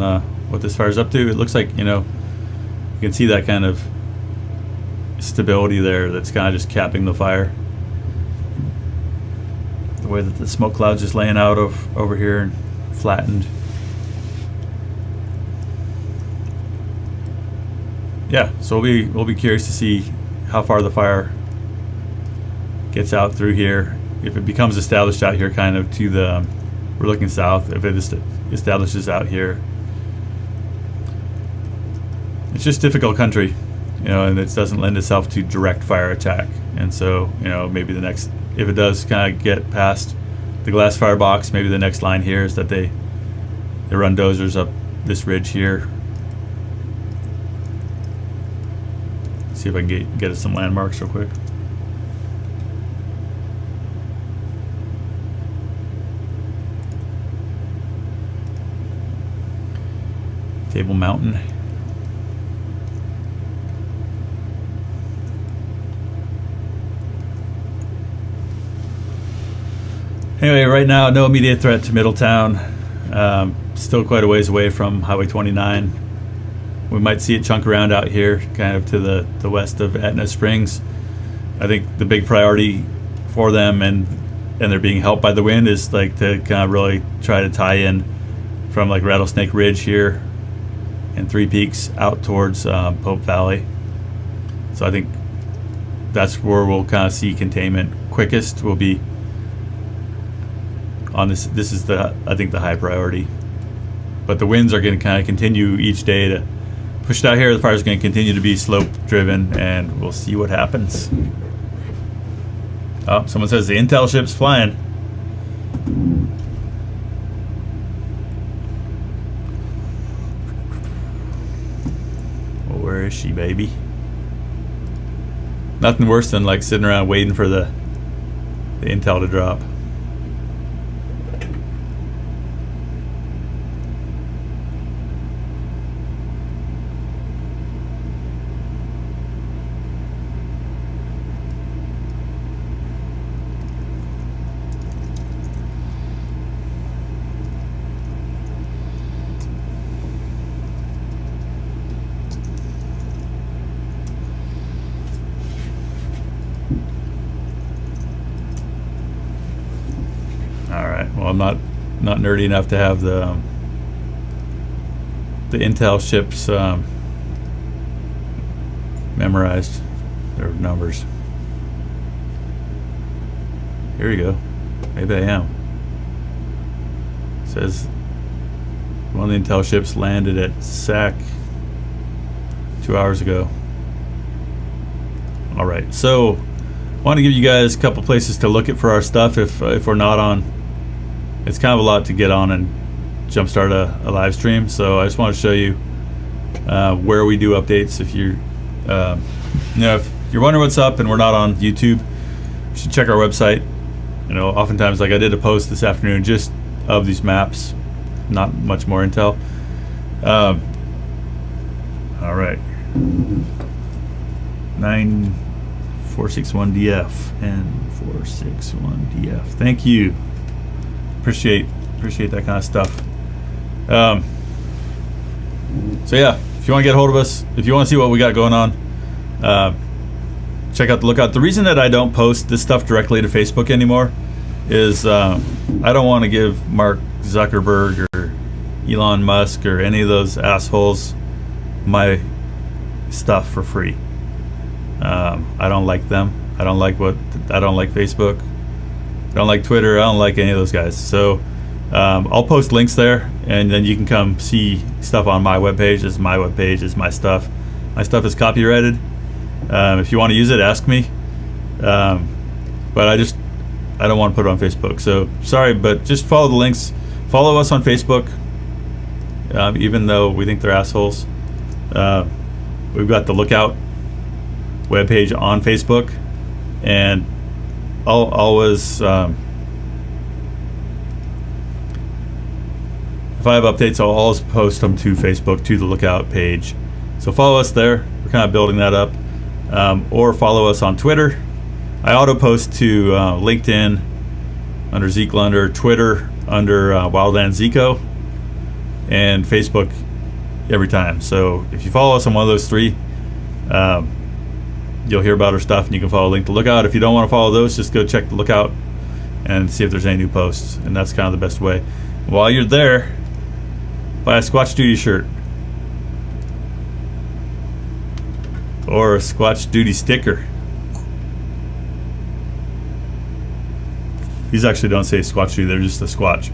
Speaker 2: what this fire's up to. It looks like, you can see that kind of stability there that's kind of just capping the fire. The way that the smoke cloud's just laying out over here and flattened. yeah, so we'll be curious to see how far the fire gets out through here. If it becomes established out here, kind of to the, we're looking south. If it establishes out here, it's just difficult country, you know, and it doesn't lend itself to direct fire attack. And so, you know, maybe the next, if it does kind of get past the glass firebox, maybe the next line here is that they run dozers up this ridge here. See if I can get us some landmarks real quick. Table Mountain. Anyway, right now, no immediate threat to Middletown. Still quite a ways away from Highway 29. We might see it chunk around out here, kind of to the west of Etna Springs. I think the big priority for them, and they're being helped by the wind, is like to kind of really try to tie in from like Rattlesnake Ridge here and Three Peaks out towards Pope Valley. So I think that's where we'll kind of see containment quickest. Will be on this. This is I think the high priority. But the winds are going to kind of continue each day to push it out here. The fire is going to continue to be slope driven, and we'll see what happens. Oh, someone says the intel ship's flying. Well, where is she, baby? Nothing worse than like sitting around waiting for the intel to drop. Well, I'm not nerdy enough to have the intel ships memorized, their numbers. Here we go. Maybe I am. It says one of the intel ships landed at SAC 2 hours ago. All right, so I want to give you guys a couple places to look at for our stuff if we're not on. It's kind of a lot to get on and jumpstart a live stream, so I just want to show you where we do updates. If you're, if you're wondering what's up and we're not on YouTube, you should check our website. You know, oftentimes, like I did a post this afternoon just of these maps, not much more intel. All right, 9461DF and 461DF. Thank you. Appreciate that kind of stuff. So yeah, if you want to get a hold of us, if you want to see what we got going on, check out the Lookout. The reason that I don't post this stuff directly to Facebook anymore is I don't want to give Mark Zuckerberg or Elon Musk or any of those assholes my stuff for free. I don't like them. I don't like Facebook. I don't like Twitter. I don't like any of those guys. So I'll post links there, and then you can come see stuff on my webpage. This is my webpage. This is my stuff. My stuff is copyrighted. If you want to use it, ask me. But I don't want to put it on Facebook. So sorry, but just follow the links. Follow us on Facebook, even though we think they're assholes. We've got the Lookout webpage on Facebook, and I'll always, if I have updates, I'll always post them to Facebook, to the Lookout page. So follow us there. We're kind of building that up. Or follow us on Twitter. I auto post to LinkedIn under Zeke Lunder, Twitter under Wildland Zico, and Facebook every time. So if you follow us on one of those three, you'll hear about our stuff, and you can follow Link to Lookout. If you don't want to follow those, just go check the Lookout and see if there's any new posts, and that's kind of the best way. While you're there, buy a Squatch Duty shirt. or a Squatch Duty sticker. These actually don't say Squatch Duty, they're just a Squatch.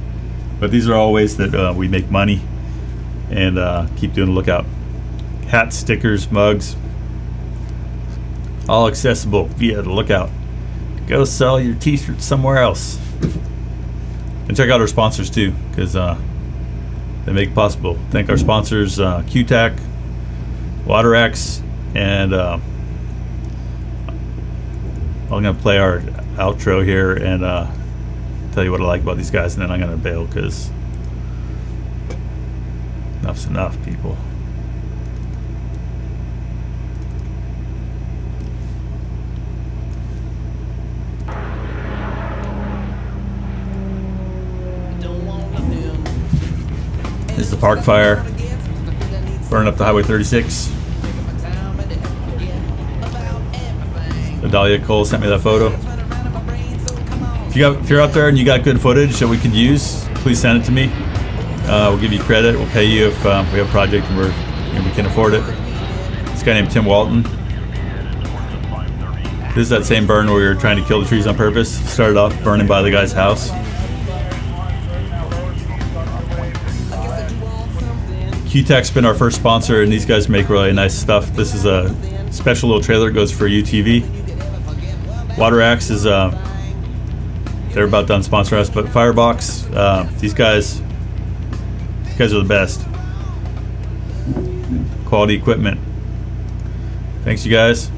Speaker 2: But these are all ways that we make money and keep doing a lookout. Hats, stickers, mugs, all accessible via the lookout. Go sell your t-shirts somewhere else. And check out our sponsors too, because they make it possible. Thank our sponsors, QTAC, WaterX, and I'm going to play our outro here and tell you what I like about these guys, and then I'm going to bail because enough's enough, people. This is the park fire burning up the Highway 36. Adalia Cole sent me that photo. If you're out there and you got good footage that we could use, please send it to me. We'll give you credit. We'll pay you if we have a project and we can afford it. This guy named Tim Walton. This is that same burn where we were trying to kill the trees on purpose. Started off burning by the guy's house. QTAC's been our first sponsor, and these guys make really nice stuff. This is a special little trailer that goes for UTV. WaterX is they're about done sponsoring us, but Firebox, these guys are the best. Quality equipment. Thanks, you guys.